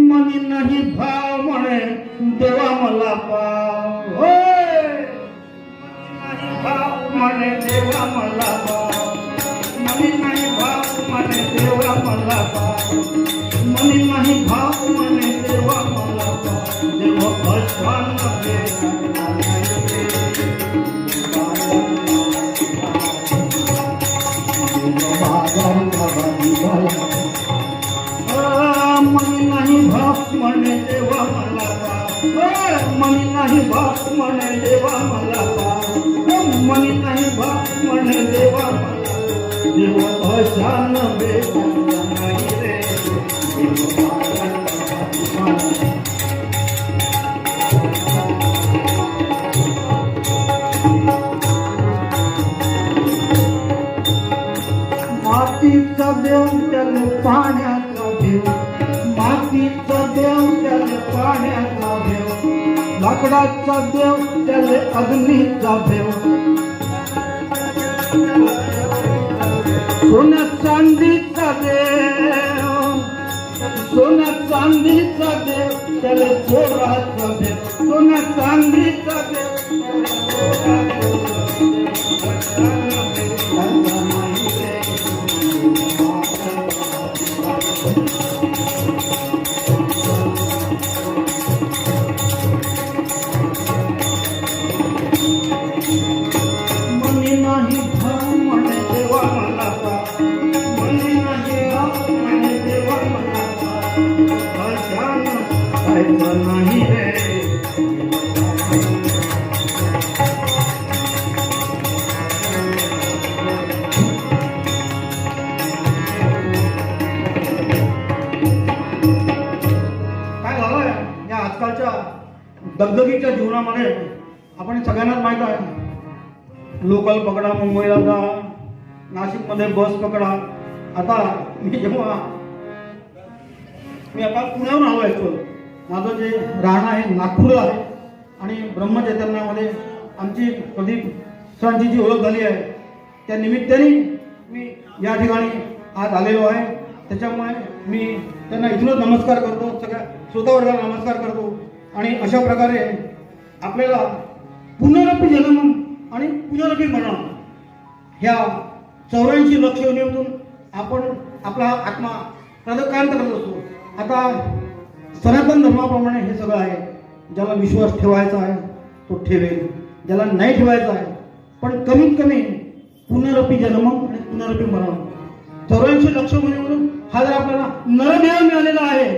मनी नाही भाव म्हणे देवा मला पाव होय मनी नाही भाव म्हणे देवा मला पाव मनी नाही भाव म्हणे देवा मला पाव मनी नाही भाव म्हणे देवा मला पाव देव भगवान मनी नाही भाव म्हणे देवा मला पाव मनी नाही भाव म्हणे देवा मला पाव मनी नाही भाव म्हणे देवा मला देव अशान बेटा नाही रे मातीचा देव त्याला पाण्याचा देव मातीचा देव त्याला पाण्याचा देव लाकडाचा देव त्याला अग्नीचा देव सोन्या चांदीचा देव सोन्या चांदीचा देव त्याला चोराचा देव सोन्या चांदीचा देव मनी नाही भाव म्हणे देवा मला पाव मनी नाही भाव म्हणे देवा मला पाव अशान खायचं नाही रे काय झालंय या आजकालच्या दगदगीच्या जीवनामध्ये आपण सगळ्यांनाच माहित आहे लोकल पकडा मुंबईला जा नाशिकमध्ये बस पकडा आता मी आता पुण्याहून आलो आहे माझं जे राहणं आहे नागपूरला आहे आणि ब्रह्मचैतन्यामध्ये आमची प्रदीप सरांची जी ओळख झाली आहे त्या निमित्ताने मी या ठिकाणी आज आलेलो आहे त्याच्यामुळे मी त्यांना इथूनच नमस्कार करतो सगळ्या श्रोतावर्गाला नमस्कार करतो आणि अशा प्रकारे आपल्याला पुनरपी जन्म आणि पुनरपी मरण ह्या 84 लक्ष योनीतून आपण आपला आत्मा प्रदकांत करत असतो. आता सनातन धर्माप्रमाणे हे सगळं आहे. ज्याला विश्वास ठेवायचा आहे तो ठेवेल, ज्याला नाही ठेवायचा आहे पण कमीत कमी पुनरपी जन्म आणि पुनरपी मरण 84 लक्ष योनीवरून हा जर आपल्याला नरदेह मिळालेला आहे